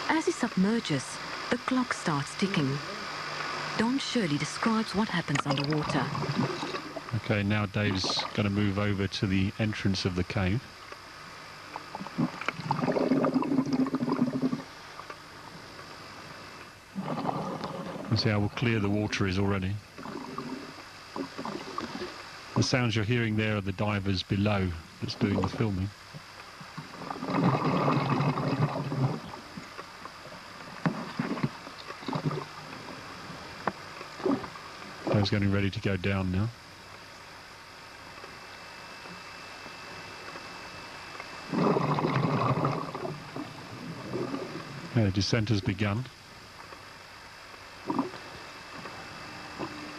As he submerges, the clock starts ticking. Don Shirley describes what happens underwater. Okay, now Dave's going to move over to the entrance of the cave. You see how clear the water is already. The sounds you're hearing there are the divers below that's doing the filming. Dave's getting ready to go down now. The descent has begun.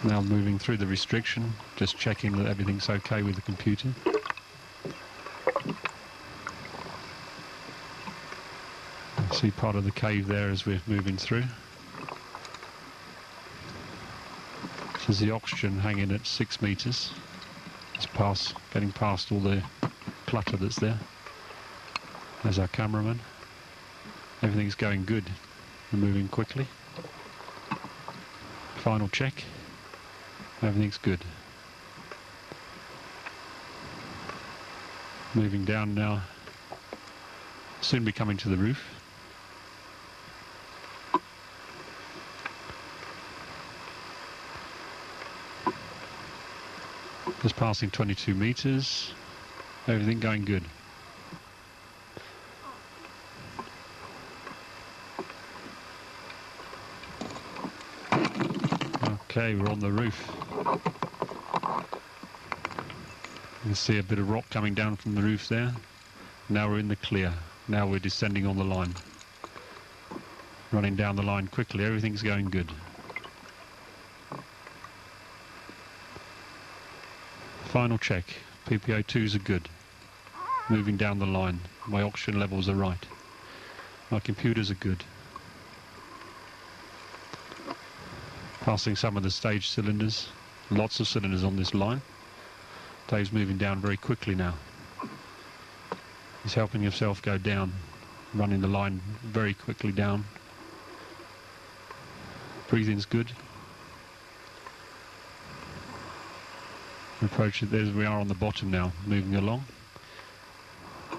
Now moving through the restriction, just checking that everything's okay with the computer. See part of the cave there as we're moving through. This is the oxygen hanging at 6 meters. It's getting past all the clutter that's there. There's our cameraman. Everything's going good. We're moving quickly. Final check. Everything's good. Moving down now. Soon be coming to the roof. Just passing 22 meters. Everything going good. Okay, we're on the roof. You can see a bit of rock coming down from the roof there. Now we're in the clear. Now we're descending on the line. Running down the line quickly. Everything's going good. Final check. PPO2s are good. Moving down the line. My oxygen levels are right. My computers are good. Passing some of the stage cylinders. Lots of cylinders on this line. Dave's moving down very quickly now. He's helping himself go down. Running the line very quickly down. Breathing's good. Approach it. There we are on the bottom now, moving along.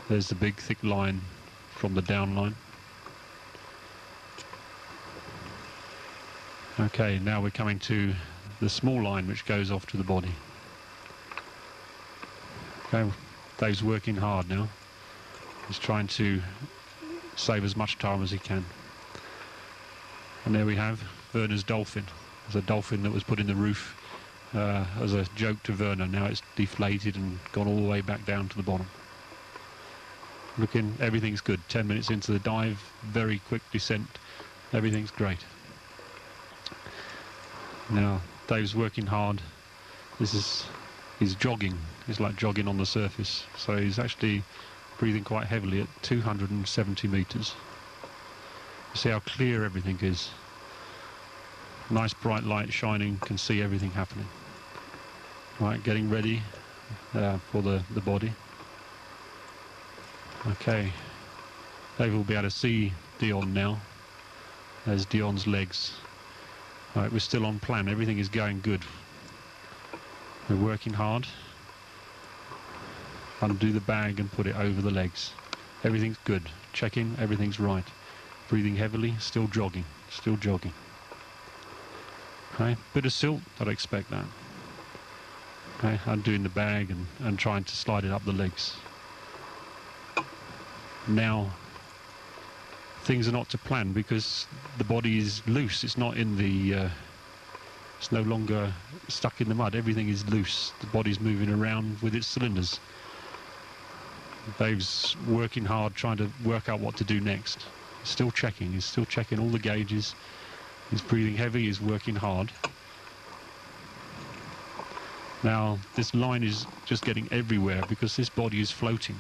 There's the big thick line from the down line. Okay, now we're coming to the small line which goes off to the body. Okay, Dave's working hard now. He's trying to save as much time as he can. And there we have Werner's dolphin. There's a dolphin that was put in the roof as a joke to Werner. Now it's deflated and gone all the way back down to the bottom. Looking, everything's good. 10 minutes into the dive, very quick descent. Everything's great. Now Dave's working hard. He's jogging. It's like jogging on the surface. So he's actually breathing quite heavily at 270 meters. You see how clear everything is. Nice bright light shining, can see everything happening. Right, getting ready for the body. Okay, Dave will be able to see Dion now. There's Dion's legs. Right, we're still on plan, everything is going good. We're working hard. Undo the bag and put it over the legs. Everything's good. Checking, everything's right. Breathing heavily, still jogging, still jogging. Okay, bit of silt, I'd expect that. Okay, undoing the bag and trying to slide it up the legs. Now, things are not to plan because the body is loose. It's not in the, it's no longer stuck in the mud. Everything is loose. The body's moving around with its cylinders. Dave's working hard, trying to work out what to do next. He's still checking all the gauges. He's breathing heavy, he's working hard. Now, this line is just getting everywhere because this body is floating.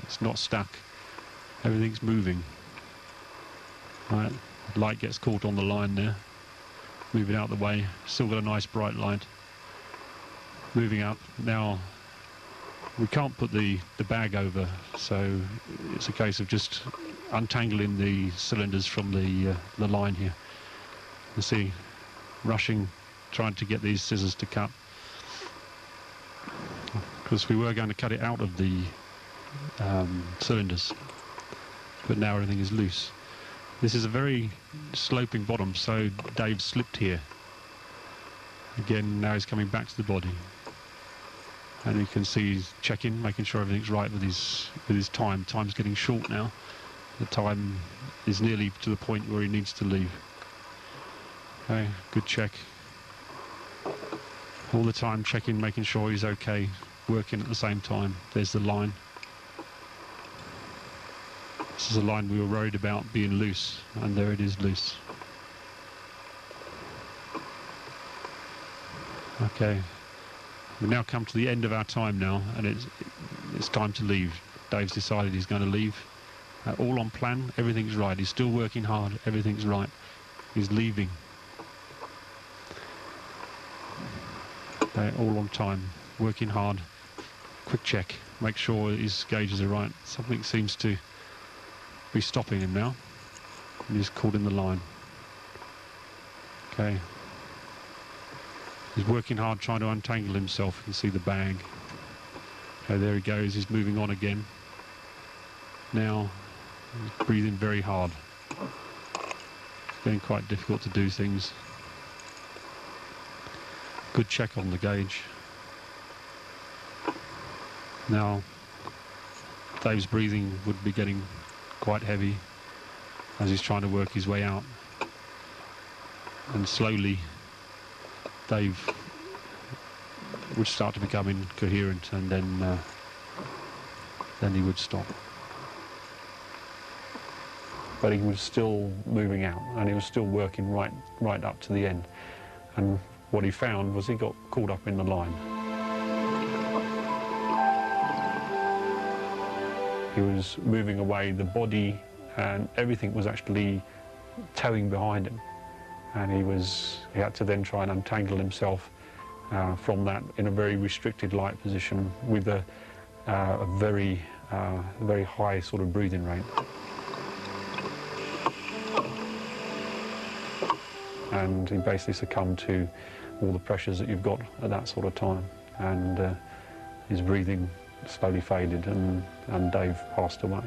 It's not stuck. Everything's moving. Right, light gets caught on the line there. Moving out the way. Still got a nice bright light. Moving up. Now, we can't put the bag over, so it's a case of just untangling the cylinders from the line here. You see, rushing, trying to get these scissors to cut, because we were going to cut it out of the cylinders, but now everything is loose. This is a very sloping bottom, so Dave slipped here. Again, now he's coming back to the body, and you can see he's checking, making sure everything's right with his time. Time's getting short now. The time is nearly to the point where he needs to leave. Okay, good check. All the time checking, making sure he's okay, working at the same time. There's the line. This is a line we were worried about being loose, and there it is, loose. Okay, we've now come to the end of our time now, and it's time to leave. Dave's decided he's going to leave. All on plan, everything's right. He's still working hard, everything's right. He's leaving. Okay, all on time, working hard. Quick check, make sure his gauges are right. Something seems to be stopping him now, and he's caught in the line. Okay. He's working hard trying to untangle himself. You can see the bag. Okay, there he goes, he's moving on again. Now, he's breathing very hard. It's getting quite difficult to do things. Good check on the gauge. Now, Dave's breathing would be getting quite heavy as he's trying to work his way out. And slowly, Dave would start to become incoherent, and then he would stop. But he was still moving out, and he was still working right up to the end. And what he found was he got caught up in the line. He was moving away, the body and everything was actually towing behind him. And he had to then try and untangle himself from that in a very restricted light position with a very high sort of breathing rate. And he basically succumbed to all the pressures that you've got at that sort of time, and his breathing slowly faded, and Dave passed away.